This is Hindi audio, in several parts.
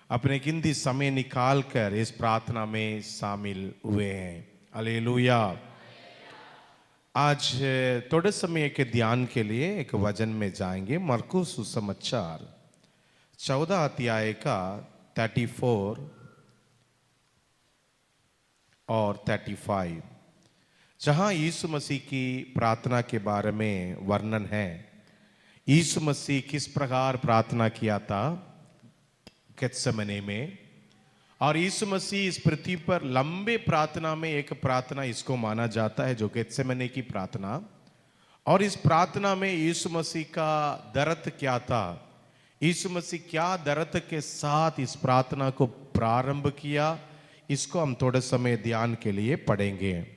अपने कीमती समय निकाल कर इस प्रार्थना में शामिल हुए हैं। हालेलुया। आज थोड़े समय के ध्यान के लिए एक वचन में जाएंगे। मरकुस सुसमाचार 14 अध्याय का 34 और 35, जहां यीशु मसीह की प्रार्थना के बारे में वर्णन है। यीशु मसीह किस प्रकार प्रार्थना किया था गेत्सेमने में, और यीशु मसीह इस पृथ्वी पर लंबे प्रार्थना में एक प्रार्थना इसको माना जाता है जो गेत्सेमने की प्रार्थना। और इस प्रार्थना में यीशु मसीह का दर्द क्या था, यीशु मसीह क्या दर्द के साथ इस प्रार्थना को प्रारंभ किया, इसको हम थोड़े समय ध्यान के लिए पढ़ेंगे।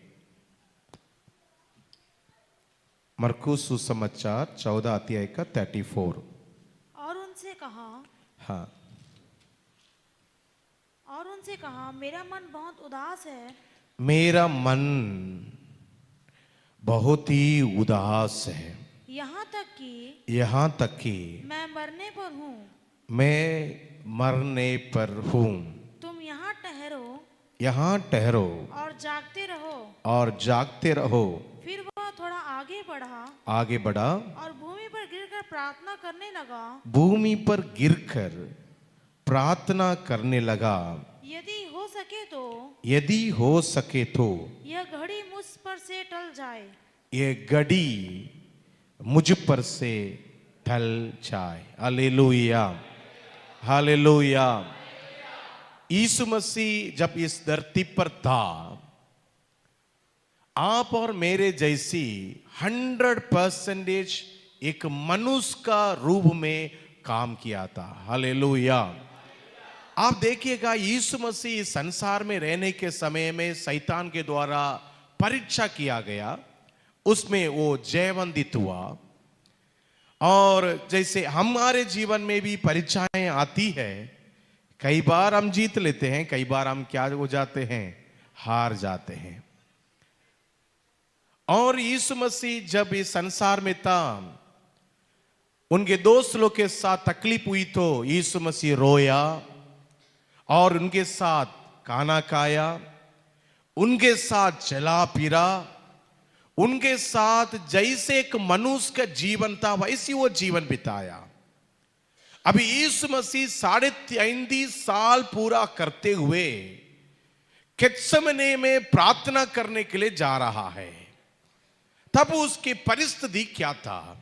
मरकुस सुसमाचार 14 अध्याय का 34। और उनसे कहा, हाँ, मेरा मन बहुत उदास है। मेरा मन बहुत ही उदास है, यहाँ तक कि मैं मरने पर हूँ। मैं मरने पर हूँ। तुम यहाँ ठहरो और जागते रहो। फिर वह थोड़ा आगे बढ़ा और भूमि पर गिरकर प्रार्थना करने लगा। यदि हो सके तो यह घड़ी मुझ पर से टल जाए। मुझ पर से टल जाए। Hallelujah, hallelujah. यीशु मसीह जब इस धरती पर था, आप और मेरे जैसी 100% एक मनुष्य का रूप में काम किया था। हालेलुया। आप देखिएगा, यीशु मसीह इस संसार में रहने के समय में शैतान के द्वारा परीक्षा किया गया, उसमें वो जयवंदित हुआ। और जैसे हमारे जीवन में भी परीक्षाएं आती है, कई बार हम जीत लेते हैं, कई बार हम क्या हो जाते हैं, हार जाते हैं। और यीशु मसीह जब इस संसार में था, उनके दोस्त लोग के साथ तकलीफ हुई तो यीशु मसीह रोया और उनके साथ खाना खाया, उनके साथ चला फिरा, उनके साथ जैसे एक मनुष्य का जीवन था वैसे वो जीवन बिताया। अभी यीशु मसीह 33.5 साल पूरा करते हुए गेत्सेमने में प्रार्थना करने के लिए जा रहा है। तब उसकी परिस्थिति क्या था,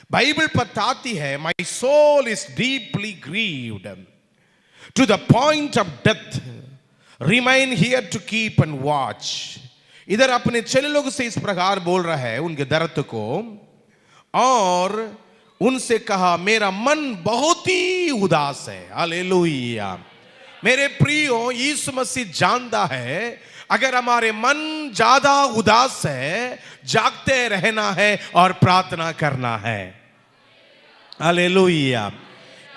बाइबल बताती है, my soul is deeply grieved to the point of death, remain here to keep and watch. इधर अपने चेले लोग से इस प्रकार बोल रहा है उनके दर्द को, और उनसे कहा, मेरा मन बहुत ही उदास है। हालेलुया। मेरे प्रियो, यीशु मसीह जानता है अगर हमारे मन ज्यादा उदास है, जागते रहना है और प्रार्थना करना है। हालेलुया।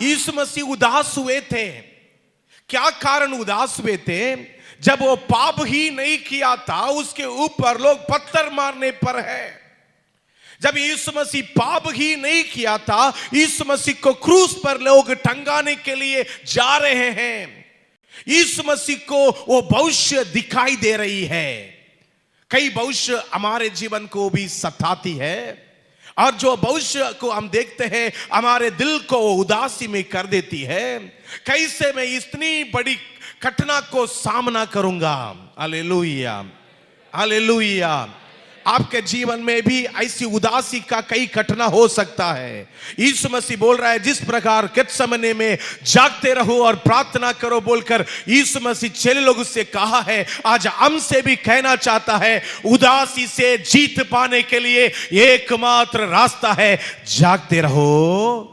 यीशु मसीह उदास हुए थे। क्या कारण उदास हुए थे? जब वो पाप ही नहीं किया था, उसके ऊपर लोग पत्थर मारने पर है। जब यीशु मसीह पाप ही नहीं किया था, यीशु मसीह को क्रूस पर लोग टंगाने के लिए जा रहे हैं। यीशु मसीह को वो भविष्य दिखाई दे रही है। कई भविष्य हमारे जीवन को भी सताती है, और जो भविष्य को हम देखते हैं हमारे दिल को उदासी में कर देती है। कैसे मैं इतनी बड़ी घटना को सामना करूंगा। Hallelujah, hallelujah. आपके जीवन में भी ऐसी उदासी का कई घटना हो सकता है। यीशु मसीह बोल रहा है, जिस प्रकार गेत्सेमने में जागते रहो और प्रार्थना करो बोलकर यीशु मसीह चेले लोगों से कहा है, आज हमसे भी कहना चाहता है, उदासी से जीत पाने के लिए एकमात्र रास्ता है, जागते रहो।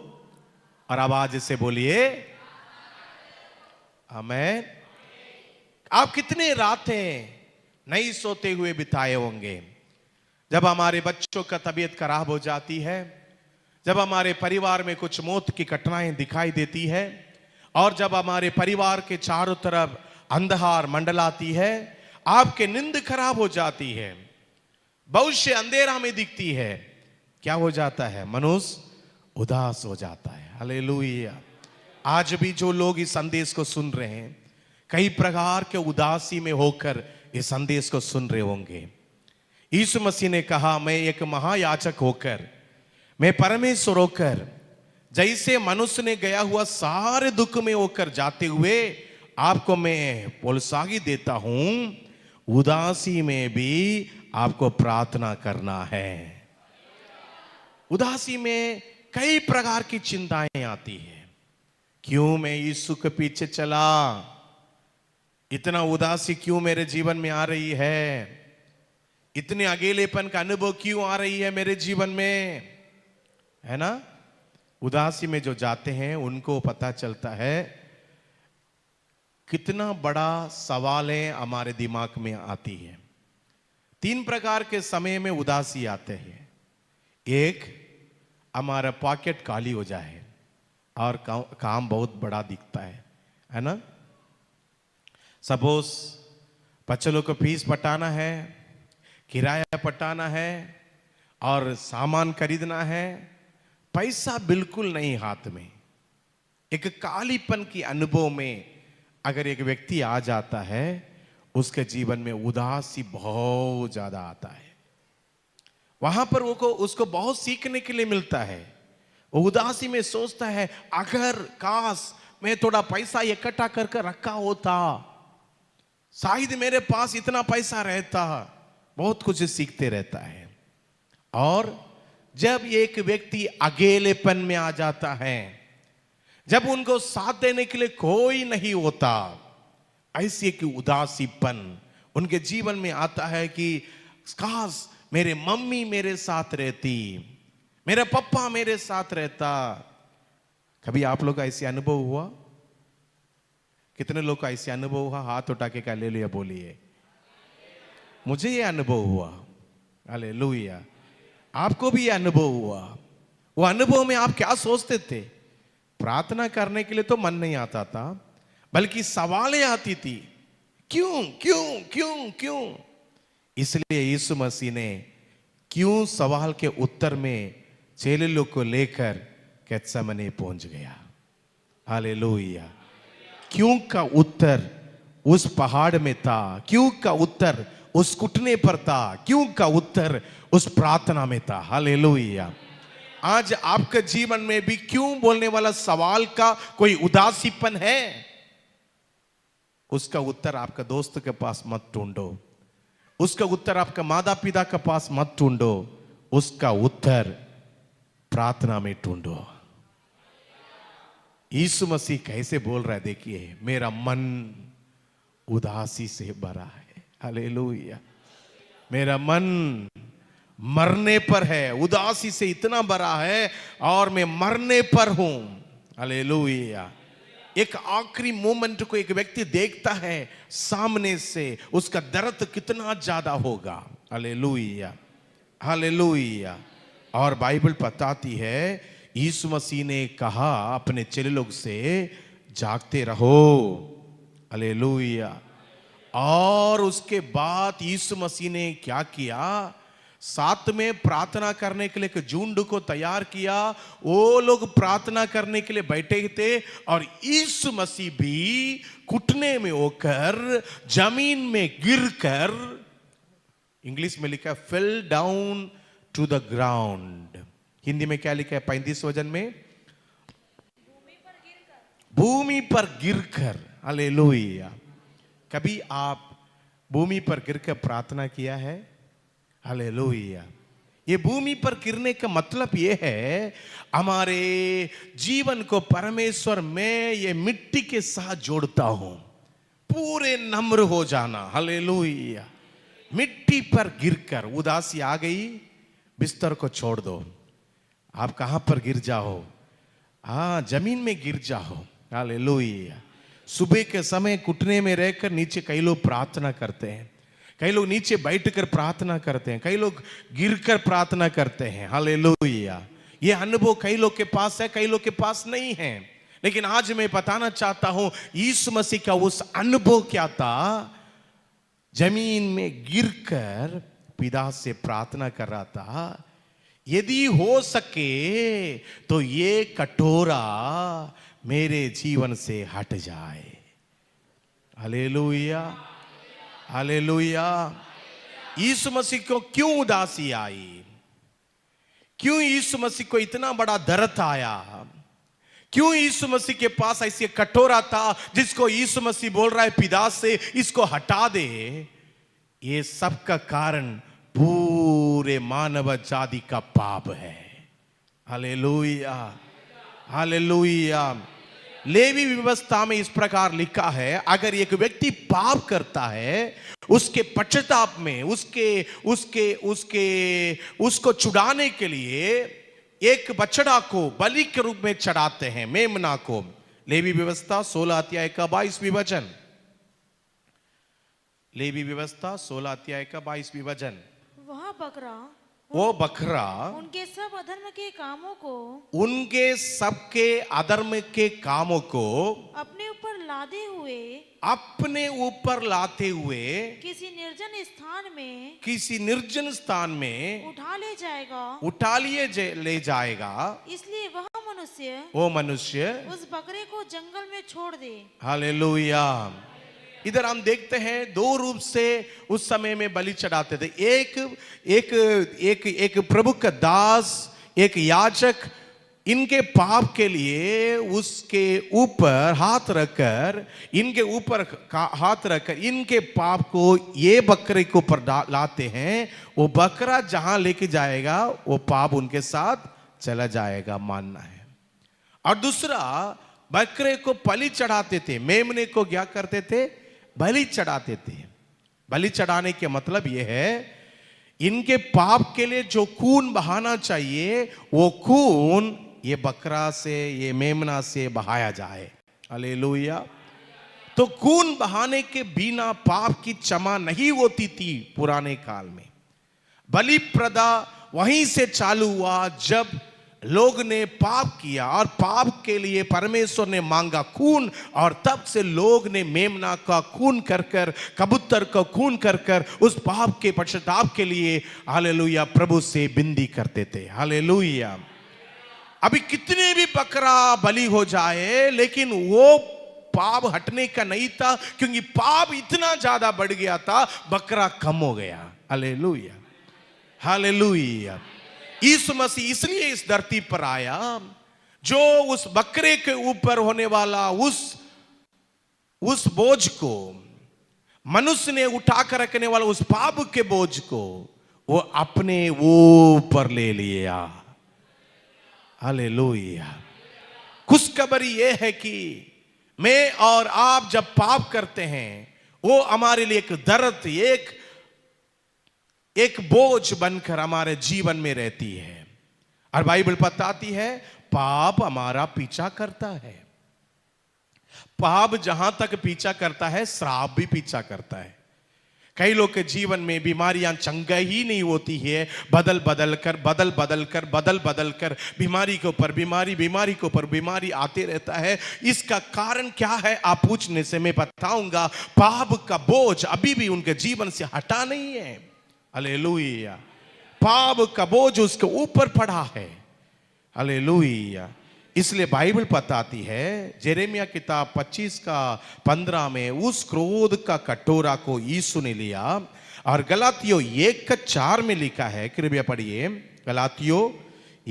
और आवाज से बोलिए आमीन। आप कितने रातें नहीं सोते हुए बिताए होंगे। जब हमारे बच्चों का तबीयत खराब हो जाती है, जब हमारे परिवार में कुछ मौत की घटनाएं दिखाई देती है, और जब हमारे परिवार के चारों तरफ अंधकार मंडलाती है, आपके नींद खराब हो जाती है, भविष्य अंधेरा में दिखती है, क्या हो जाता है? मनुष्य उदास हो जाता है। हालेलुया, आज भी जो लोग इस संदेश को सुन रहे हैं, कई प्रकार के उदासी में होकर इस संदेश को सुन रहे होंगे। यीशु मसीह ने कहा, मैं एक महायाजक होकर, मैं परमेश्वर होकर, जैसे मनुष्य ने गया हुआ सारे दुख में होकर जाते हुए आपको मैं प्रोत्साहन देता हूं, उदासी में भी आपको प्रार्थना करना है। उदासी में कई प्रकार की चिंताएं आती है। क्यों मैं यीशु के पीछे चला? इतना उदासी क्यों मेरे जीवन में आ रही है? इतने अकेलेपन का अनुभव क्यों आ रही है मेरे जीवन में? है ना? उदासी में जो जाते हैं उनको पता चलता है कितना बड़ा सवालें हमारे दिमाग में आती है। 3 प्रकार के समय में उदासी आते हैं। एक, हमारा पॉकेट खाली हो जाए और काम बहुत बड़ा दिखता है ना? सपोज बच्चों को फीस पटाना है, किराया पटाना है और सामान खरीदना है, पैसा बिल्कुल नहीं हाथ में। एक कालीपन की अनुभव में अगर एक व्यक्ति आ जाता है, उसके जीवन में उदासी बहुत ज्यादा आता है। वहां पर उसको बहुत सीखने के लिए मिलता है। वो उदासी में सोचता है, अगर काश मैं थोड़ा पैसा इकट्ठा करके रखा होता, शायद मेरे पास इतना पैसा रहता। बहुत कुछ सीखते रहता है। और जब एक व्यक्ति अकेलेपन में आ जाता है, जब उनको साथ देने के लिए कोई नहीं होता, ऐसे की उदासीपन उनके जीवन में आता है कि काश मेरे मम्मी मेरे साथ रहती, मेरा पप्पा मेरे साथ रहता। कभी आप लोग का ऐसे अनुभव हुआ? कितने लोग का ऐसे अनुभव हुआ? हाथ उठा के हालेलुया बोलिए। मुझे ये अनुभव हुआ। हालेलुया। आपको भी ये अनुभव हुआ? वो अनुभव में आप क्या सोचते थे? प्रार्थना करने के लिए तो मन नहीं आता था, बल्कि सवालें आती थी, क्यों क्यों क्यों क्यों। इसलिए यीशु मसीह ने क्यों सवाल के उत्तर में चेले लोग को लेकर गेत्सेमनी पहुंच गया। हालेलुया। क्यों का उत्तर उस पहाड़ में था, क्यों का उत्तर उस घुटने पर था, क्यों का उत्तर उस प्रार्थना में था। हालेलुया। आज आपके जीवन में भी क्यों बोलने वाला सवाल का कोई उदासीपन है, उसका उत्तर आपका दोस्त के पास मत ढूंढो, उसका उत्तर आपका माता पिता के पास मत ढूंढो, उसका उत्तर प्रार्थना में ढूंढो। यीशु मसीह कैसे बोल रहा है, देखिए, मेरा मन उदासी से भरा है। हालेलुया। मेरा मन मरने पर है, उदासी से इतना भरा है और मैं मरने पर हूं। हालेलुया। एक आखिरी मोमेंट को एक व्यक्ति देखता है सामने से, उसका दर्द कितना ज्यादा होगा। हालेलुया। हालेलुया। और बाइबल बताती है, यीशु मसीह ने कहा अपने चेले लोग से, जागते रहो। हालेलुया। और उसके बाद यीशु मसीह ने क्या किया? साथ में प्रार्थना करने के लिए एक झुंड को तैयार किया। वो लोग प्रार्थना करने के लिए बैठे थे और यीशु मसीह भी घुटने में होकर जमीन में गिरकर, इंग्लिश में लिखा fell down to the ground. Hindi में क्या लिखा है 35 वचन में? भूमि पर गिरकर। हालेलुया। कभी आप भूमि पर गिरकर प्रार्थना किया है? हालेलुया। ये भूमि पर गिरने का मतलब ये है, हमारे जीवन को परमेश्वर में ये मिट्टी के साथ जोड़ता हूं, पूरे नम्र हो जाना। हालेलुया। मिट्टी पर गिरकर उदासी आ गई, बिस्तर को छोड़ दो। आप कहां पर गिर जाओ? जमीन में गिर जाओ। हालेलुया। सुबह के समय घुटने में रहकर नीचे कई लोग प्रार्थना करते हैं, कई लोग नीचे बैठकर प्रार्थना करते हैं, कई लोग गिरकर प्रार्थना करते हैं। हालेलुया। ये अनुभव कई लोग के पास है, कई लोग के पास नहीं है। लेकिन आज मैं बताना चाहता हूं, यीशु मसीह का उस अनुभव क्या था? जमीन में गिरकर पिता से प्रार्थना कर रहा था, यदि हो सके तो ये कटोरा मेरे जीवन से हट जाए। Hallelujah, hallelujah. यीशु मसीह को क्यों उदासी आई? क्यों यीशु मसीह को इतना बड़ा दर्द आया? क्यों यीशु मसीह के पास ऐसी कटोरा था जिसको यीशु मसीह बोल रहा है पिता से इसको हटा दे? ये सब का कारण पूरे मानव जाति का पाप है। Hallelujah, hallelujah. लेवी व्यवस्था में इस प्रकार लिखा है, अगर एक व्यक्ति पाप करता है उसके पश्चाताप में उसको छुड़ाने के लिए एक बछड़ा को बलि के रूप में चढ़ाते हैं, मेमना को। लेवी व्यवस्था 16 अध्याय का 22वां वचन। लेवी व्यवस्था 16 अध्याय का 22वां वचन। वो बकरा उनके सब अधर्म के कामों को, उनके सबके अधर्म के कामों को अपने ऊपर लाते हुए किसी निर्जन स्थान में उठा ले जाएगा। इसलिए वो मनुष्य उस बकरे को जंगल में छोड़ दे। हालेलुया। इधर हम देखते हैं दो रूप से उस समय में बलि चढ़ाते थे। एक प्रभु का दास, एक याजक, इनके पाप के लिए उसके ऊपर हाथ रखकर इनके पाप को ये बकरे के ऊपर लाते हैं। वो बकरा जहां लेके जाएगा वो पाप उनके साथ चला जाएगा, मानना है। और दूसरा, बकरे को बलि चढ़ाते थे, मेमने को क्या करते थे? बलि चढ़ाते थे। बलि चढ़ाने के मतलब यह है इनके पाप के लिए जो खून बहाना चाहिए वो खून ये बकरा से, ये मेमना से बहाया जाए। हालेलुया। तो खून बहाने के बिना पाप की क्षमा नहीं होती थी पुराने काल में। बलि प्रथा वहीं से चालू हुआ जब लोग ने पाप किया और पाप के लिए परमेश्वर ने मांगा खून, और तब से लोग ने मेमना का खून कर कबूतर का खून कर उस पाप के पश्चाताप के लिए हालेलुया प्रभु से विनती करते थे। हालेलुया। अभी कितने भी बकरा बलि हो जाए लेकिन वो पाप हटने का नहीं था, क्योंकि पाप इतना ज्यादा बढ़ गया था, बकरा कम हो गया। Hallelujah, hallelujah. यीशु मसीह इसलिए इस धरती पर आया जो उस बकरे के ऊपर होने वाला उस बोझ को, मनुष्य ने उठाकर रखने वाला उस पाप के बोझ को वो अपने ऊपर ले लिया। हालेलुया। खुशखबरी ये है कि मैं और आप जब पाप करते हैं वो हमारे लिए एक दर्द, एक बोझ बनकर हमारे जीवन में रहती है। और बाइबल बताती है पाप हमारा पीछा करता है। पाप जहां तक पीछा करता है श्राप भी पीछा करता है। कई लोग के जीवन में बीमारियां चंगा ही नहीं होती है, बदल बदल कर बीमारी के ऊपर बीमारी के ऊपर बीमारी आते रहता है। इसका कारण क्या है आप पूछने से मैं बताऊंगा, पाप का बोझ अभी भी उनके जीवन से हटा नहीं है। हालेलुया। पाप का बोझ उसके ऊपर पड़ा है। हालेलुया। इसलिए बाइबल बताती है यिर्मयाह किताब 25 का 15 में उस क्रोध का कटोरा को यीशु ने लिया। और गलातियों 1 का 4 में लिखा है, कृपया पढ़िए गलातियों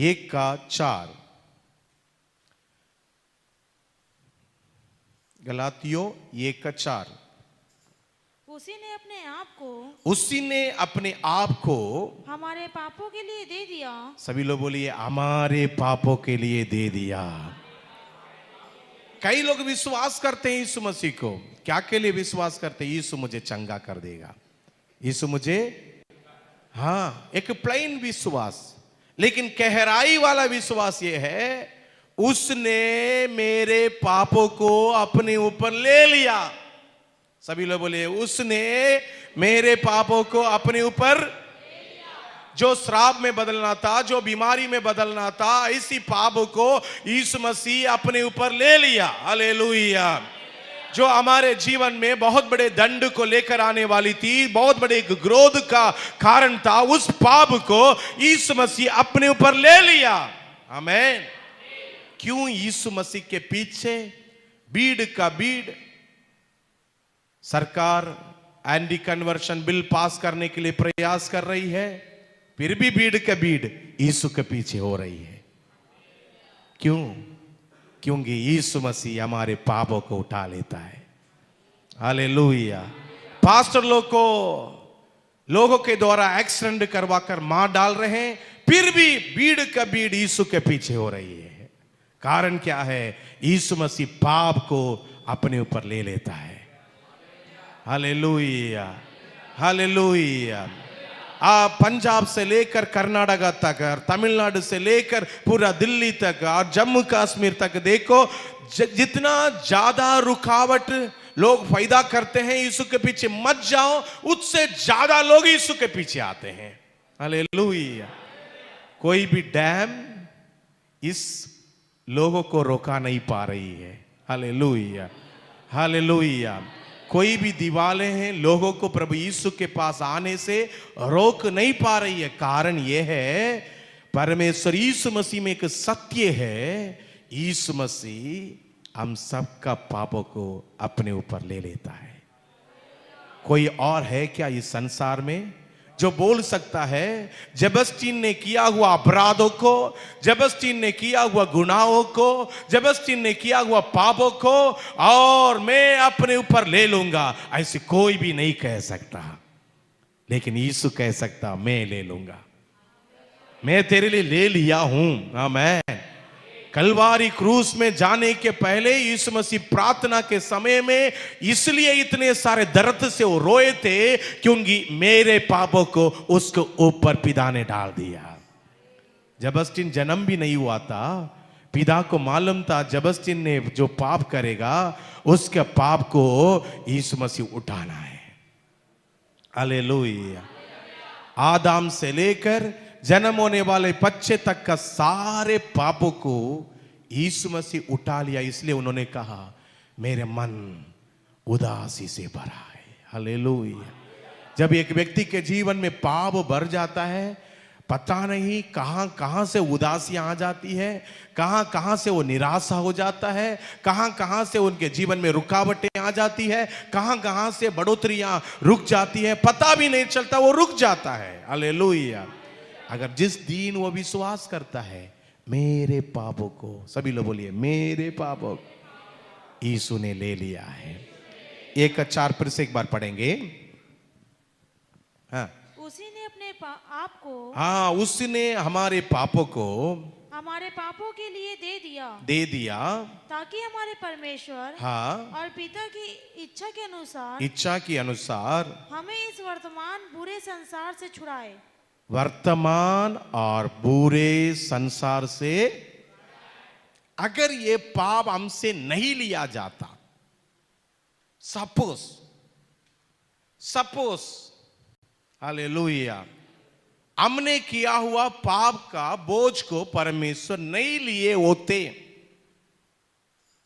1 का 4। गलातियों 1 का 4। उसी ने अपने आप को हमारे पापों के लिए दे दिया। सभी लोग बोलिए हमारे पापों के लिए दे दिया। कई लोग विश्वास करते हैं यीशु मसीह को, क्या के लिए विश्वास करते हैं? यीशु मुझे चंगा कर देगा, यीशु मुझे, हाँ, एक प्लेन विश्वास। लेकिन गहराई वाला विश्वास ये है उसने मेरे पापों को अपने ऊपर ले लिया। सभी लोग बोले उसने मेरे पापों को अपने ऊपर, जो श्राप में बदलना था, जो बीमारी में बदलना था, इसी पाप को यीशु मसीह अपने ऊपर ले लिया। हालेलुया। जो हमारे जीवन में बहुत बड़े दंड को लेकर आने वाली थी, बहुत बड़े क्रोध का कारण था, उस पाप को यीशु मसीह अपने ऊपर ले लिया। आमीन। क्यों यीशु मसीह के पीछे भीड़ का भीड़ सरकार एंटी कन्वर्शन बिल पास करने के लिए प्रयास कर रही है, फिर भी भीड़ का भीड़ यीशु के पीछे हो रही है। क्यों? क्योंकि यीशु मसीह हमारे पापों को उठा लेता है। हालेलुया। पास्टर लोगों के द्वारा एक्सीडेंट करवाकर मार डाल रहे हैं, फिर भी भीड़ का भीड़ यीशु के पीछे हो रही है। कारण क्या है? यीशु मसीह पाप को अपने ऊपर ले लेता है। Hallelujah, hallelujah. आप पंजाब से लेकर कर्नाटक तक और तमिलनाडु से लेकर पूरा दिल्ली तक और जम्मू कश्मीर तक देखो, जितना ज्यादा रुकावट लोग पैदा करते हैं यीशु के पीछे मत जाओ, उससे ज्यादा लोग यीशु के पीछे आते हैं। हालेलुया। कोई भी डैम इस लोगों को रोका नहीं पा रही है। Hallelujah, hallelujah. कोई भी दीवारें हैं लोगों को प्रभु यीशु के पास आने से रोक नहीं पा रही है। कारण यह है, परमेश्वर यीशु मसीह में एक सत्य है, यीशु मसीह हम सबका पापों को अपने ऊपर ले लेता है। कोई और है क्या इस संसार में जो बोल सकता है जबस्टीन ने किया हुआ अपराधों को, जबस्टीन ने किया हुआ गुनाहों को, जबस्टीन ने किया हुआ पापों को और मैं अपने ऊपर ले लूंगा? ऐसे कोई भी नहीं कह सकता, लेकिन यीशु कह सकता, मैं ले लूंगा, मैं तेरे लिए ले लिया हूं। आमीन। कलवारी क्रूस में जाने के पहले यीशु मसीह प्रार्थना के समय में इसलिए इतने सारे दर्द से वो रोए थे क्योंकि मेरे पापों को उसके ऊपर पिता ने डाल दिया। जबस्टीन जन्म भी नहीं हुआ था, पिता को मालूम था जबस्टीन ने जो पाप करेगा उसके पाप को यीशु मसीह उठाना है। हालेलुया। आदम से लेकर जन्म होने वाले बच्चे तक का सारे पापों को यीशु मसीह उठा लिया। इसलिए उन्होंने कहा मेरे मन उदासी से भरा है। हालेलुया। जब एक व्यक्ति के जीवन में पाप भर जाता है, पता नहीं कहां कहां से उदासियां आ जाती है, कहां कहां से वो निराशा हो जाता है, कहां कहां से उनके जीवन में रुकावटें आ जाती है, कहां कहां से बढ़ोतरियां रुक जाती है, पता भी नहीं चलता, वो रुक जाता है। हालेलुया। अगर जिस दिन वो विश्वास करता है मेरे पापों को, सभी लोग बोलिए मेरे पापों यीशु ने ले लिया है। 1:4 फिर से एक बार पढ़ेंगे। हाँ, उसी ने अपने आप को, हाँ, उसने हमारे पापों को हमारे पापों के लिए दे दिया ताकि हमारे परमेश्वर, हाँ, और पिता की इच्छा के अनुसार हमें इस वर्तमान बुरे संसार से छुड़ाए। वर्तमान और बुरे संसार से अगर ये पाप हमसे नहीं लिया जाता, सपोज हालेलुया, हमने किया हुआ पाप का बोझ को परमेश्वर नहीं लिए होते,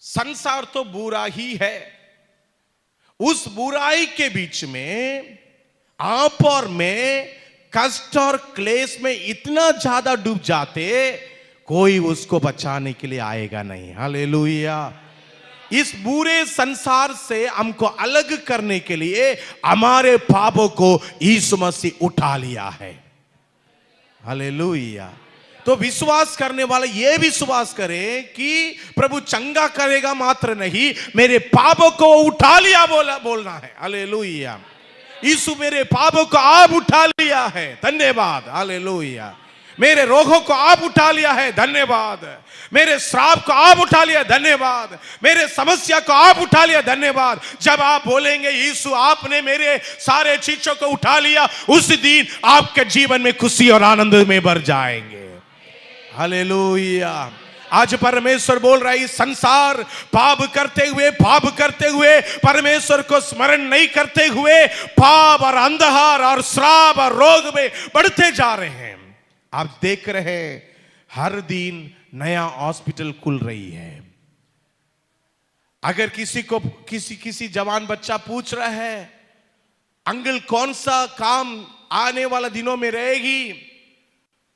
संसार तो बुरा ही है, उस बुराई के बीच में आप और मैं कष्ट और क्लेश में इतना ज्यादा डूब जाते, कोई उसको बचाने के लिए आएगा नहीं। हालेलुया। इस बुरे संसार से हमको अलग करने के लिए हमारे पापों को यीशु मसीह उठा लिया है। हालेलुया। तो विश्वास करने वाले ये विश्वास करें कि प्रभु चंगा करेगा मात्र नहीं, मेरे पापों को उठा लिया बोलना है। हालेलुया। यीशु मेरे पापों को आप उठा लिया है, धन्यवाद। हालेलुया। मेरे रोगों को आप उठा लिया है, धन्यवाद। मेरे श्राप को आप उठा लिया, धन्यवाद। मेरे समस्या को आप उठा लिया, धन्यवाद। जब आप बोलेंगे यीशु आपने मेरे सारे चीजों को उठा लिया, उस दिन आपके जीवन में खुशी और आनंद में भर जाएंगे। हालेलुया। आज परमेश्वर बोल रहा है, संसार पाप करते हुए परमेश्वर को स्मरण नहीं करते हुए पाप और अंधकार और श्राप और रोग में बढ़ते जा रहे हैं। आप देख रहे हैं हर दिन नया हॉस्पिटल खुल रही है। अगर किसी जवान बच्चा पूछ रहा है अंकल कौन सा काम आने वाला दिनों में रहेगी,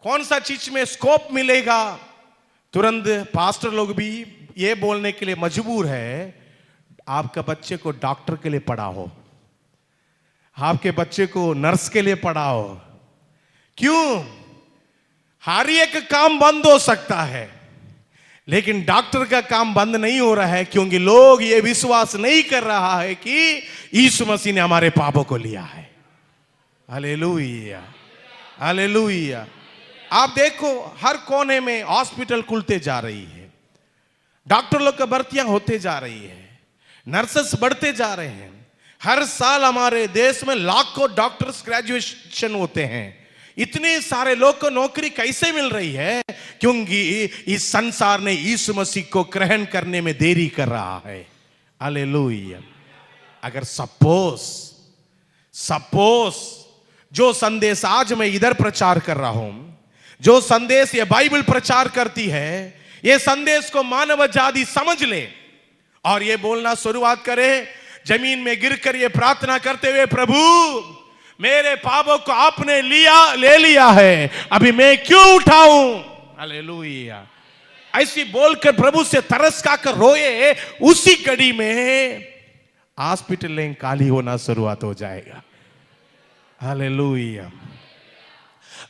कौन सा चीज में स्कोप मिलेगा, तुरंत पास्टर लोग भी ये बोलने के लिए मजबूर है, आपका बच्चे को डॉक्टर के लिए पढ़ाओ, आपके बच्चे को नर्स के लिए पढ़ाओ। क्यों? हर एक काम बंद हो सकता है, लेकिन डॉक्टर का काम बंद नहीं हो रहा है, क्योंकि लोग ये विश्वास नहीं कर रहा है कि यीशु मसीह ने हमारे पापों को लिया है। Hallelujah, hallelujah. आप देखो हर कोने में हॉस्पिटल खुलते जा रही है, डॉक्टर लोग का भर्तियां होते जा रही है, नर्सेस बढ़ते जा रहे हैं। हर साल हमारे देश में लाखों डॉक्टर्स ग्रेजुएशन होते हैं। इतने सारे लोग को नौकरी कैसे मिल रही है? क्योंकि इस संसार ने यीशु मसीह को ग्रहण करने में देरी कर रहा है। हालेलुया। अगर सपोज जो संदेश आज मैं इधर प्रचार कर रहा हूं, जो संदेश ये बाइबल प्रचार करती है, ये संदेश को मानव जाति समझ ले और ये बोलना शुरुआत करे, जमीन में गिरकर ये प्रार्थना करते हुए, प्रभु मेरे पापों को आपने ले लिया है, अभी मैं क्यों उठाऊं? हालेलुया। ऐसी बोलकर प्रभु से तरस खाकर रोए, उसी घड़ी में हॉस्पिटल लाइन खाली होना शुरुआत हो जाएगा। हालेलुया।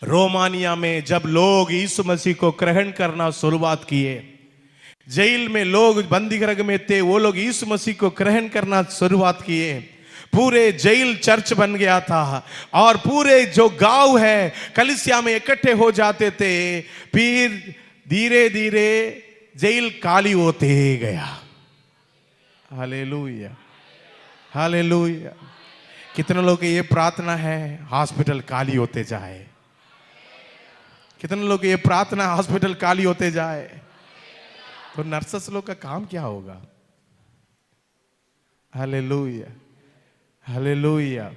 रोमानिया में जब लोग यीशु मसीह को ग्रहण करना शुरुआत किए, जेल में लोग बंदी गृह में थे, वो लोग यीशु मसीह को ग्रहण करना शुरुआत किए, पूरे जेल चर्च बन गया था और पूरे जो गांव है कलीसिया में इकट्ठे हो जाते थे। फिर धीरे धीरे जेल खाली होते गया। Hallelujah, hallelujah. कितने लोग ये प्रार्थना है, हॉस्पिटल खाली होते जाए? कितने लोग ये प्रार्थना, हॉस्पिटल खाली होते जाए? तो नर्सेस लोग का काम क्या होगा? Hallelujah, hallelujah.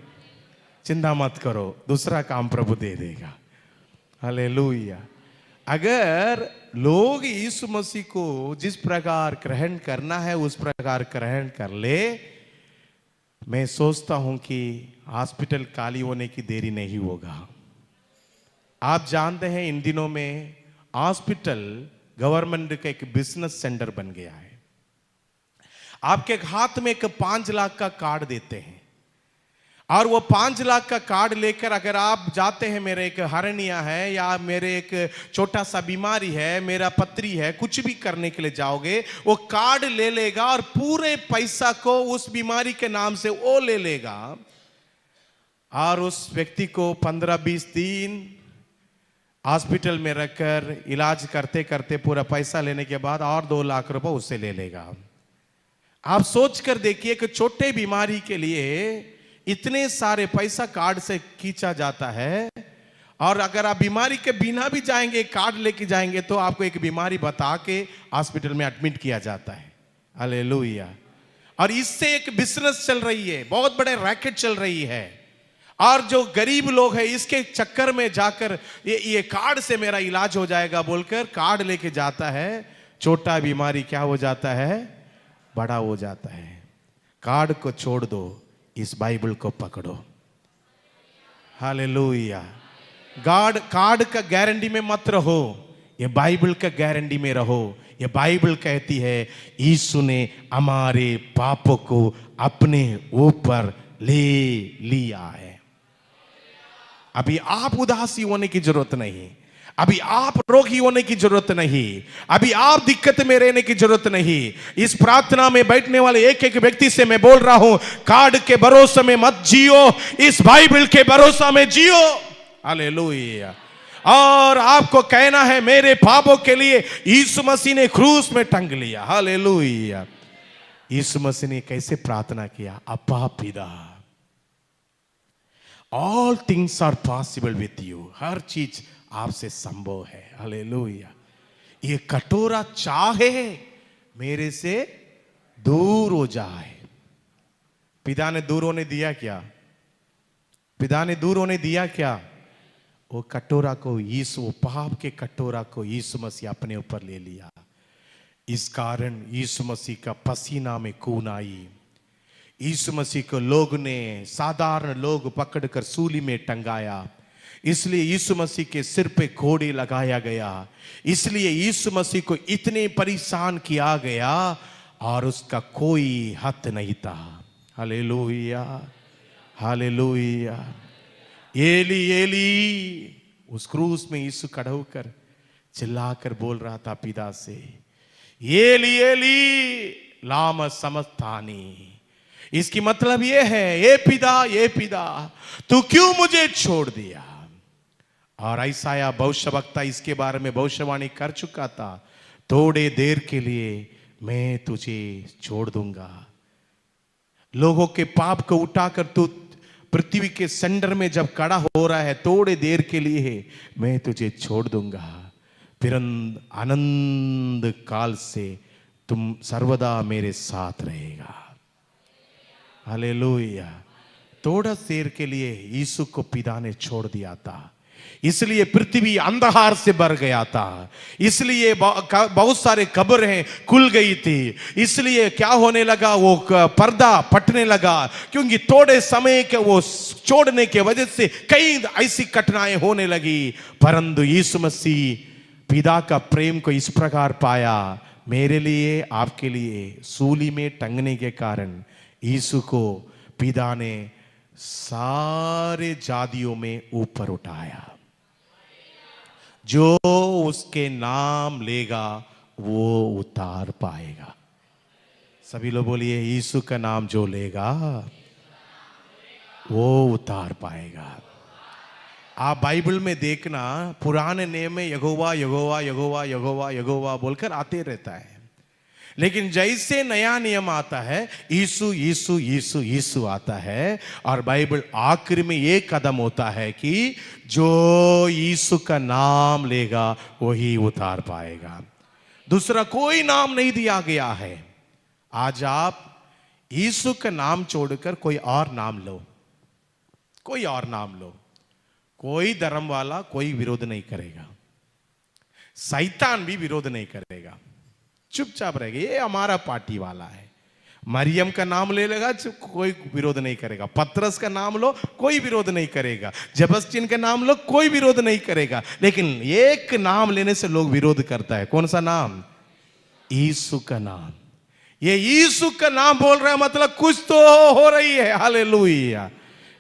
चिंता मत करो, दूसरा काम प्रभु दे देगा। हालेलुया। अगर लोग यीशु मसीह को जिस प्रकार ग्रहण करना है उस प्रकार ग्रहण कर ले, मैं सोचता हूं कि हॉस्पिटल खाली होने की देरी नहीं होगा। आप जानते हैं इन दिनों में हॉस्पिटल गवर्नमेंट का एक बिजनेस सेंटर बन गया है। आपके हाथ में एक 5 लाख का कार्ड देते हैं और वो 5 लाख का कार्ड लेकर अगर आप जाते हैं, मेरे एक हर्निया है या मेरे एक छोटा सा बीमारी है, मेरा पथरी है, कुछ भी करने के लिए जाओगे, वो कार्ड ले लेगा और पूरे पैसा को उस बीमारी के नाम से वो ले लेगा और उस व्यक्ति को 15-20 दिन हॉस्पिटल में रखकर इलाज करते करते पूरा पैसा लेने के बाद और 2 लाख रुपए उससे ले लेगा। आप सोच कर देखिए, एक छोटे बीमारी के लिए इतने सारे पैसा कार्ड से खींचा जाता है, और अगर आप बीमारी के बिना भी जाएंगे, कार्ड लेके जाएंगे, तो आपको एक बीमारी बता के हॉस्पिटल में एडमिट किया जाता है। हालेलुया। और इससे एक बिजनेस चल रही है, बहुत बड़े रैकेट चल रही है, और जो गरीब लोग हैं इसके चक्कर में जाकर ये कार्ड से मेरा इलाज हो जाएगा बोलकर कार्ड लेके जाता है। छोटा बीमारी क्या हो जाता है? बड़ा हो जाता है। कार्ड को छोड़ दो, इस बाइबल को पकड़ो। हालेलुया। कार्ड का गारंटी में मत रहो, ये बाइबल का गारंटी में रहो। ये बाइबल कहती है यीशु ने हमारे पापों को अपने ऊपर ले लिया है। अभी आप उदासी होने की जरूरत नहीं, अभी आप रोगी होने की जरूरत नहीं, अभी आप दिक्कत में रहने की जरूरत नहीं। इस प्रार्थना में बैठने वाले एक एक व्यक्ति से मैं बोल रहा हूं, कार्ड के भरोसे में मत जियो, इस बाइबल के भरोसा में जियो। हालेलुया। और आपको कहना है, मेरे पापों के लिए यीशु मसीह ने क्रूस में टंग लिया। हालेलुया। यीशु मसीह ने कैसे प्रार्थना किया? अब्बा पिता, all things are possible with you. हर चीज आपसे संभव है। हालेलुया। ये कटोरा चाहे मेरे से दूर हो जाए। पिता ने दूर होने दिया क्या? पिता ने दूर होने दिया क्या? वो कटोरा को, यीशु पाप के कटोरा को यीशु मसीह अपने ऊपर ले लिया। इस कारण यीशु मसीह का पसीना में खून आई। यीशु मसीह को लोग ने, साधारण लोग पकड़कर सूली में टंगाया। इसलिए यीशु मसीह के सिर पे घोड़े लगाया गया, इसलिए यीशु मसीह को इतने परेशान किया गया और उसका कोई हद नहीं था। Hallelujah, hallelujah. एली एली, उस क्रूस में यीशु खड़ा होकर चिल्लाकर बोल रहा था पिता से, एली एली लामा समस्थानी। इसकी मतलब यह है, ये पिता तू क्यों मुझे छोड़ दिया। और यशायाह भविष्यवक्ता इसके बारे में भविष्यवाणी कर चुका था, थोड़े देर के लिए मैं तुझे छोड़ दूंगा। लोगों के पाप को उठाकर तू पृथ्वी के सेंटर में जब खड़ा हो रहा है, थोड़े देर के लिए मैं तुझे छोड़ दूंगा, फिर आनंद काल से तुम सर्वदा मेरे साथ रहेगा। हालेलुया। थोड़ा देर के लिए यीशु को पिता ने छोड़ दिया था, इसलिए पृथ्वी अंधकार से भर गया था, इसलिए बहुत सारे कब्रें खुल गई थी, इसलिए क्या होने लगा, वो पर्दा फटने लगा, क्योंकि थोड़े समय के वो छोड़ने के वजह से कई ऐसी कठिनाई होने लगी। परंतु यीशु मसीह पिता का प्रेम को इस प्रकार पाया, मेरे लिए आपके लिए सूली में टंगने के कारण यीशु को पिता ने सारे जातियों में ऊपर उठाया। जो उसके नाम लेगा वो उतार पाएगा। सभी लोग बोलिए, यीशु का नाम जो लेगा वो उतार पाएगा। आप बाइबल में देखना, पुराने नियम में यहोवा यहोवा यहोवा यहोवा यहोवा बोलकर आते रहता है, लेकिन जैसे नया नियम आता है यीशु यीशु यीशु यीशु आता है, और बाइबल आखिर में ये कदम होता है कि जो यीशु का नाम लेगा वही उतार पाएगा। दूसरा कोई नाम नहीं दिया गया है। आज आप यीशु का नाम छोड़कर कोई और नाम लो, कोई और नाम लो, कोई धर्म वाला कोई विरोध नहीं करेगा, शैतान भी विरोध नहीं करेगा, चुपचाप रहेगा, ये हमारा पार्टी वाला है। मरियम का नाम ले लेगा, कोई विरोध नहीं करेगा। पतरस का नाम लो, कोई विरोध नहीं करेगा। जबस्टिन का नाम लो, कोई विरोध नहीं करेगा। लेकिन एक नाम लेने से लोग विरोध करता है। कौन सा नाम? यीशु का नाम। ये यीशु का नाम बोल रहा है मतलब कुछ तो हो रही है। हालेलुया।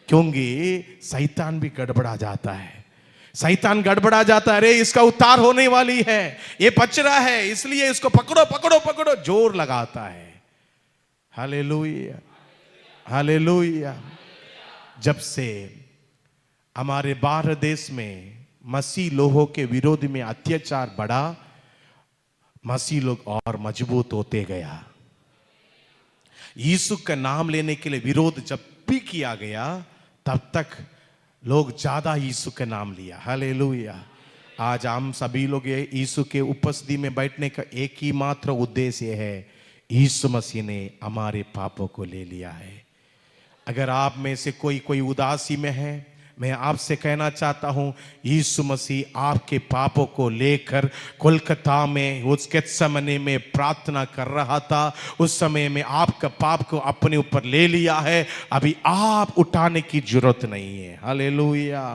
क्योंकि शैतान भी गड़बड़ा जाता है, शैतान गड़बड़ा जाता है, अरे इसका उतार होने वाली है, ये बचरा है, इसलिए इसको पकड़ो पकड़ो पकड़ो, जोर लगाता है। Hallelujah, hallelujah. जब से हमारे भारत देश में मसीह लोगों के विरोध में अत्याचार बढ़ा, मसीह लोग और मजबूत होते गया। यीशु का नाम लेने के लिए विरोध जब भी किया गया, तब तक लोग ज्यादा यीशु का नाम लिया। हालेलुया। आज हम सभी लोग यीशु के उपस्थिति में बैठने का एक ही मात्र उद्देश्य है, यीशु मसीह ने हमारे पापों को ले लिया है। अगर आप में से कोई उदासी में है, मैं आपसे कहना चाहता हूं, यीशु मसीह आपके पापों को लेकर कोलकाता में उस गेत्सेमनी में प्रार्थना कर रहा था। उस समय में आपका पाप को अपने ऊपर ले लिया है, अभी आप उठाने की जरूरत नहीं है। हालेलुया।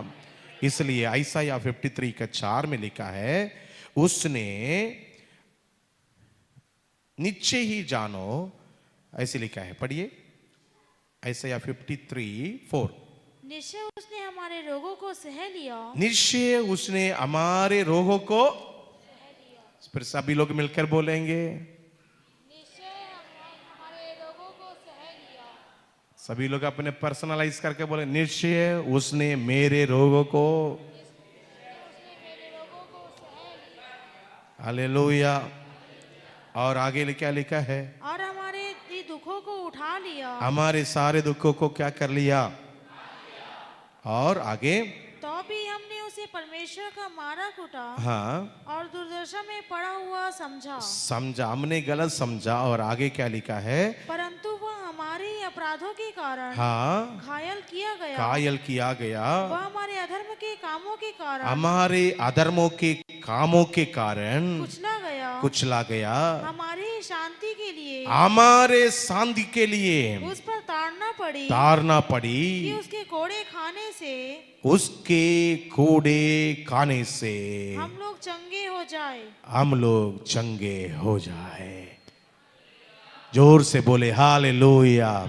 इसलिए यशायाह 53:4 में लिखा है, उसने निश्चय ही जानो, ऐसे लिखा है, पढ़िए यशायाह 53:4। निश्चय उसने हमारे रोगों को सह लिया, निश्चय उसने हमारे रोगों को सह लिया। फिर सभी लोग मिलकर बोलेंगे, निश्चय हमारे रोगों को सह लिया। सभी लोग अपने पर्सनलाइज करके बोले, निश्चय उसने मेरे रोगों को सह लिया। हालेलुया। और आगे क्या लिखा है? और हमारे दुखों को उठा लिया। हमारे सारे दुखों को क्या कर लिया? और आगे, तो भी हमने उसे परमेश्वर का मारा कूटा, हाँ, और दुर्दशा में पड़ा हुआ समझा। हमने गलत समझा। और आगे क्या लिखा है? परंतु वह हमारे अपराधों के कारण, हाँ, घायल किया गया। वह हमारे अधर्म के कामों के कारण, हमारे अधर्मों के कामों के कारण कुचला गया। हमारे शांति के लिए हमारे शांति के लिए उस पर ताड़ना पड़ी कि उसके कोड़े खाने से हम लोग चंगे हो जाए। जोर से बोले हालेलुया।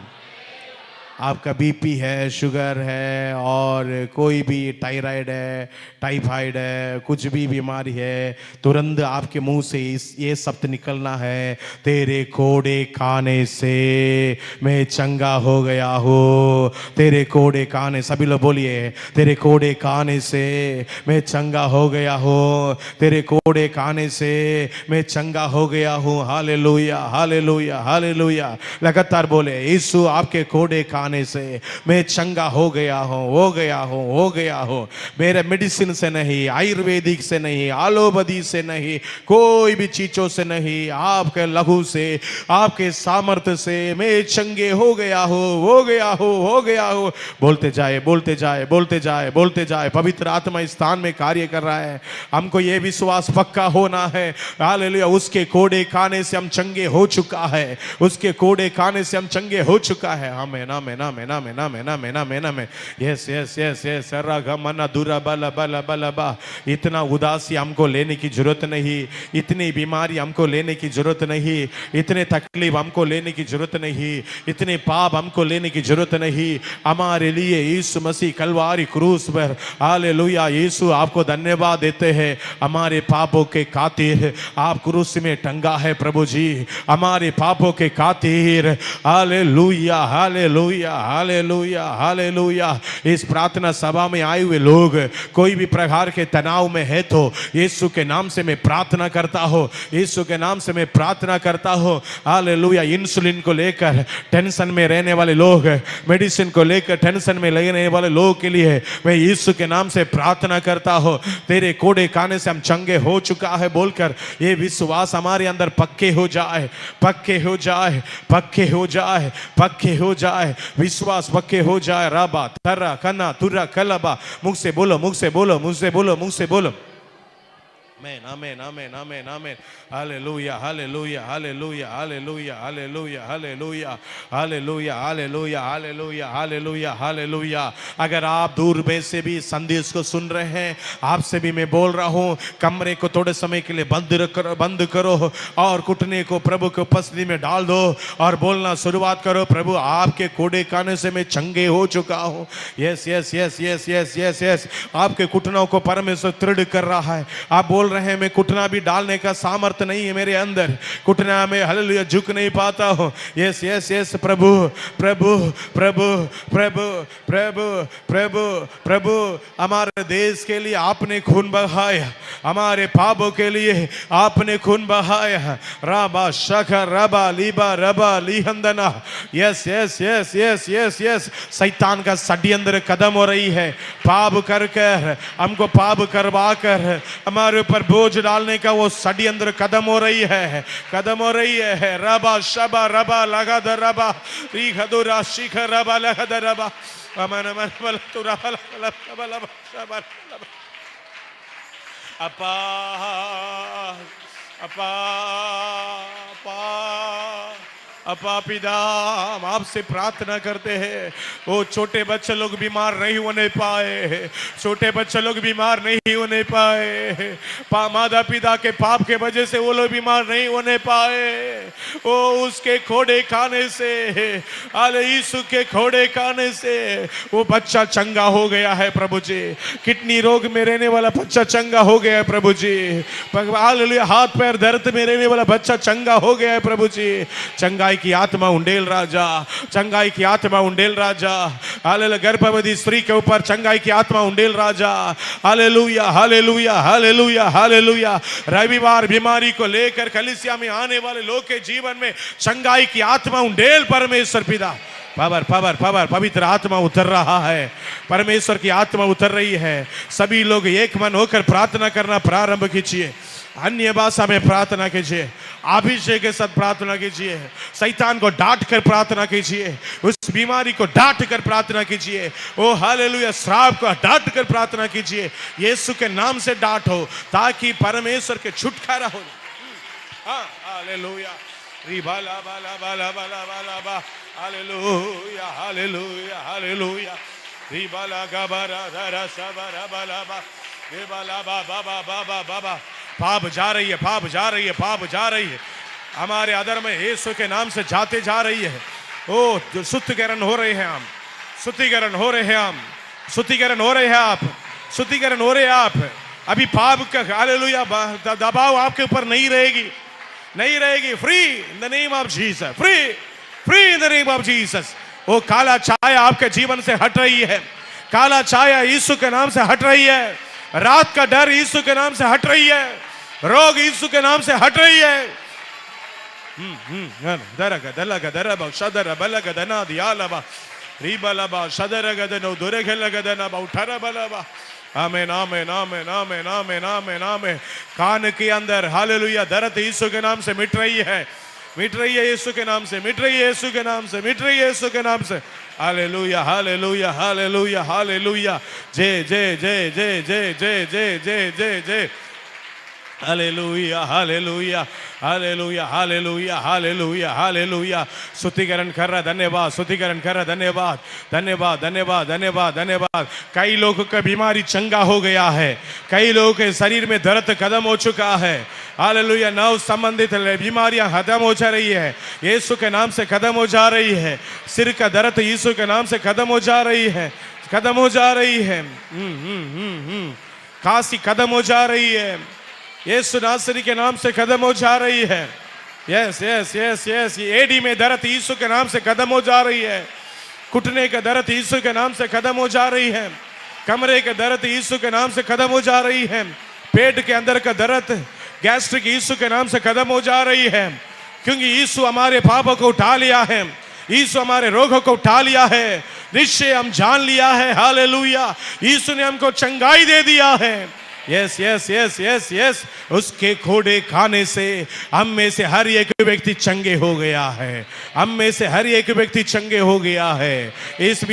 आपका बीपी है, शुगर है, और कोई भी थायराइड है, टाइफाइड है, कुछ भी बीमारी है, तुरंत आपके मुंह से ये शब्द निकलना है, तेरे कोड़े खाने से मैं चंगा हो गया हूँ। तेरे कोड़े खाने, सभी लोग बोलिए, तेरे कोड़े खाने से मैं चंगा हो गया हूँ। तेरे कोड़े खाने से मैं चंगा हो गया हूँ। हालेलुया, हालेलुया, हालेलुया। लगातार बोले, यीशु आपके कोड़े खाने से मैं चंगा हो गया हूं, हो गया हूं, हो गया हूं। मेरे मेडिसिन से नहीं, आयुर्वेदिक से नहीं, एलोपैथी से नहीं, कोई भी चीजों से नहीं, आपके लहू से, आपके सामर्थ्य से मैं चंगे हो गया हूं, हो गया हूं, हो गया हूं। बोलते जाए, बोलते जाए, बोलते जाए, बोलते जाए। पवित्र आत्मा इस स्थान में कार्य कर रहा है। हमको यह विश्वास पक्का होना है, हालेलुया, उसके कोड़े खाने से हम चंगे हो चुका है, उसके कोड़े खाने से हम चंगे हो चुका है। आमीन, आमीन, आमीन, आमीन, आमीन, आमीन, आमीन, आमीन। Yes, yes, yes, yes. रगमना दुरा बला बला बला बा। इतना उदासी हमको लेने की जरूरत नहीं, इतनी बीमारी हमको लेने की जरूरत नहीं, इतने तकलीफ हमको लेने की जरूरत नहीं, इतने पाप हमको लेने की जरूरत नहीं। हमारे लिए यीशु मसीह कलवारी क्रूस पर, हालेलुया, यीशु आपको धन्यवाद देते हैं। हमारे पापों के खातिर आप क्रूस में टंगा है प्रभु जी, हमारे पापों के खातिर। हालेलुया, हालेलुया, हालेलुया, हालेलुया। इस प्रार्थना सभा में आए हुए लोग कोई भी प्रकार के तनाव में है तो यीशु के नाम से मैं प्रार्थना करता हूं, यीशु के नाम से मैं प्रार्थना करता हूं। हालेलुया। इंसुलिन को लेकर टेंशन में रहने वाले लोग, मेडिसिन को लेकर टेंशन में रहने वाले लोगों के लिए मैं यीशु के नाम से प्रार्थना करता हूं। तेरे कोड़े खाने से हम चंगे हो चुका है बोलकर ये विश्वास हमारे अंदर पक्के हो जाए, पक्के हो जाए, पक्के हो जाए, पक्के हो जाए, विश्वास पक्के हो जाए। राबा थर्रा कन्ना तुर्रा कलबा। मुख से बोलो, मुख से बोलो, मुख से बोलो, मुख से बोलो। आमीन, आमीन, आमीन, आमीन, आमीन। हालेलुया, हालेलुया, हालेलुया, हालेलुया, हालेलुया, हालेलुया, हालेलुया, हालेलुया, हालेलुया, हालेलुया, हालेलुया। अगर आप दूर में से भी संदेश को सुन रहे हैं, आपसे भी मैं बोल रहा हूं, कमरे को थोड़े समय के लिए बंद करो और घुटने को प्रभु के उपस्थिति में डाल दो और बोलना शुरुआत करो, प्रभु आपके कोड़े खाने से मैं चंगे हो चुका हूं। Yes, yes, yes, yes, yes, yes, yes. आपके घुटनों को परमेश्वर दृढ़ कर रहा है। आप बोल रहे हैं, मैं घुटना भी डालने का सामर्थ्य नहीं है मेरे अंदर, घुटना में हालेलुया झुक नहीं पाता हूं। Yes, yes, yes. प्रभु, प्रभु, प्रभु, प्रभु, प्रभु, प्रभु, प्रभु, हमारे देश के लिए आपने खून बहाया, हमारे पापों के लिए आपने खून बहाया। राबा शखा रबा लीबा रबा लीहंदना। Yes, yes, yes, yes, yes, yes. शैतान का षड्यंत्र कदम हो रही है, पाप कर कर हमको पाप करवा कर हमारे ऊपर बोझ डालने का वो षड्यंत्र कदम हो रही है, कदम हो रही है। रबा शबा रबा लगा द रबा रीखदुरा शिख रबा लगा द रबा अमन मन बल तुरा बल बल बल अपा अपा अपा अपा पिता, हम आपसे प्रार्थना करते हैं, वो छोटे बच्चे लोग बीमार नहीं होने पाए, छोटे बच्चे लोग बीमार नहीं होने पाए, माता पिता के पाप के वजह से वो लोग बीमार नहीं होने पाए। वो उसके खोड़े खाने से, आले यीशु के खोड़े खाने से वो बच्चा चंगा हो गया है प्रभु जी। किडनी रोग में रहने वाला बच्चा चंगा हो गया है प्रभु जी। हालेलुया। हाथ पैर दर्द में रहने वाला बच्चा चंगा हो गया है प्रभु जी। चंगाई की आत्मा उंडेल राजा, चंगाई की आत्मा उंडेल राजा। हालेलुया। गर्भवती स्त्री के ऊपर चंगाई की आत्मा उंडेल राजा। हालेलुया, हालेलुया, हालेलुया, हालेलुया। रविवार बीमारी को लेकर कलीसिया में आने वाले लोग के जीवन में चंगाई की आत्मा उंडेल परमेश्वर पिता। पावर, पावर, पावर, पवित्र आत्मा उतर रहा है, परमेश्वर की आत्मा उतर रही है। सभी लोग एक मन होकर प्रार्थना करना प्रारंभ कीजिए, अन्य भाषा में प्रार्थना कीजिए, अभिषेक के साथ प्रार्थना कीजिए, शैतान को डांट कर प्रार्थना कीजिए, उस बीमारी को डांट कर प्रार्थना कीजिए। ओ हालेलुया। श्राप को डांट कर प्रार्थना कीजिए, यीशु के नाम से डांटो ताकि परमेश्वर के छुटकारा हो। हाँ, हालेलुया। रिबाला बाला बाला बाला बाला बा हालेलुया हालेलुया हालेलुया रिबाला गबारा दरा सबरा बाला बा रिबाला बा बाबा बाबा बाबा पाप जा रही है, पाप जा रही है, पाप जा रही है हमारे अधर में यीशु के नाम से जाते जा रही है। ओ जो शुद्धिकरण हो रहे हैं हम, शुद्धिकरण हो रहे हैं हम, शुद्धिकरण हो रहे हैं आप, शुद्धिकरण हो रहे हैं आप। अभी पाप का हालेलुया दबाव आपके ऊपर नहीं रहेगी, नहीं रहेगी। Free in the name of Jesus, free free in the name of Jesus. वो काला छाया आपके जीवन से हट रही है, काला छाया यीशु के नाम से हट रही है, रात का डर यीशु के नाम से हट रही है, रोग यीशु के नाम से हट रही है। दरग दलग दरब शदर बलग दना दियालबा रिबलबा शदर गदनो दुरगल गदना उठर बलबा। आमीन आमीन आमीन आमीन आमीन आमीन आमीन। कान के अंदर हालेलुया दर्द यीशु के नाम से मिट रही है, मिट रही है यीशु के नाम से, मिट रही है यीशु के नाम से, मिट रही है यीशु के नाम से। हालेलुया हालेलुया हालेलुया हालेलुया। जय जय जय जय जय जय जय जय जय जय हालेलुया हालेलुया हालेलुया हालेलुया हालेलुया हालेलुया। स्तुतिकरण कर रहा, धन्यवाद, स्तुतिकरण कर रहा, धन्यवाद धन्यवाद धन्यवाद धन्यवाद धन्यवाद। कई लोगों का बीमारी चंगा हो गया है, कई लोगों के शरीर में दर्द खत्म हो चुका है। हालेलुया। नव संबंधित बीमारियां खत्म हो जा रही है, यीशु के नाम से खत्म हो जा रही है। सिर का दर्द यीशु के नाम से खत्म हो जा रही है, खत्म हो जा रही है। खांसी खत्म हो जा रही है, यीशु नासरी के नाम से खत्म हो जा रही है। Yes yes yes yes. एडी में दर्द यीशु के नाम से खत्म हो जा रही है, घुटने का दर्द यीशु के नाम से खत्म हो जा रही है, कमरे के दर्द यीशु के नाम से खत्म हो जा रही है, पेट के अंदर का दर्द गैस्ट्रिक यीशु के नाम से खत्म हो जा रही है। क्योंकि यीशु हमारे पापों को उठा लिया है, यीशु हमारे रोगों को उठा लिया है, निश्चय हम जान लिया है। हालेलुया। यीशु ने हमको चंगाई दे दिया है। Yes yes yes yes yes. उसके खोड़े खाने से हम में से हर एक व्यक्ति चंगे हो गया है, हम में से हर एक व्यक्ति चंगे हो गया है। इस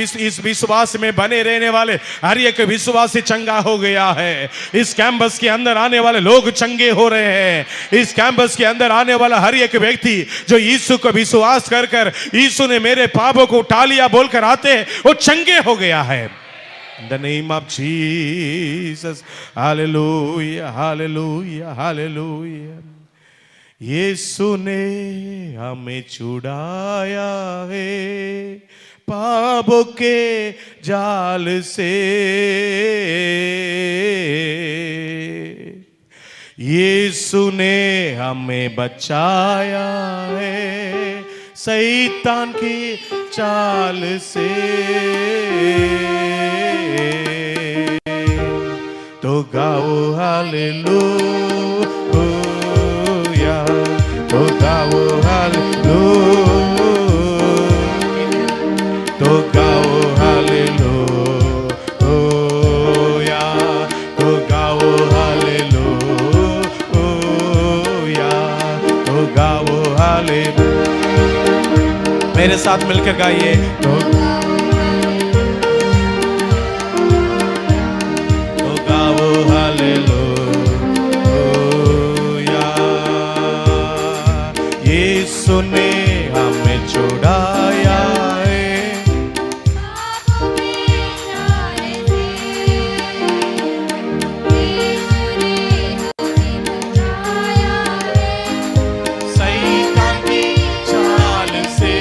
विश्वास में बने रहने वाले हर एक विश्वासी चंगा हो गया है। इस कैंपस के अंदर आने वाले लोग चंगे हो रहे हैं। इस कैंपस के अंदर आने वाला हर एक व्यक्ति जो यीशु को विश्वास कर कर यीशु ने मेरे पापों को उठा लिया बोलकर आते हैं, वो चंगे हो गया है। In the name of Jesus. Hallelujah, hallelujah, hallelujah. यीशु ने हमें छुड़ाया है पापों के जाल से, यीशु ने हमें बचाया है शैतान की चाल से। तो गाओ हालेलुया, तो गाओ हालेलुया, तो गाओ हालेलुया, तो गाओ हालेलुया, तो गाओ हालेलुया। मेरे साथ मिलकर गाइए। तो गाओ हालेलुया। यीशु ने हमें छुड़ाया है शैतान की चाल से।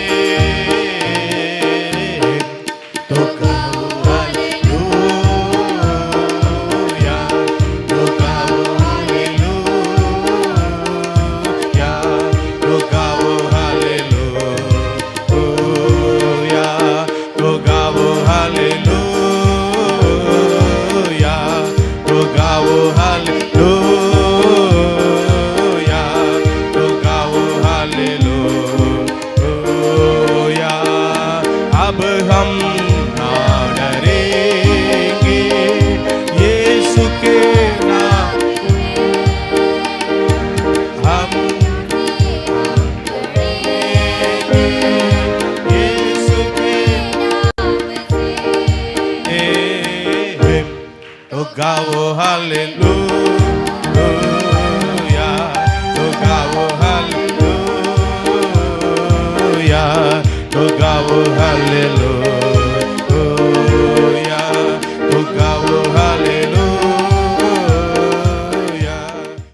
हालेलुया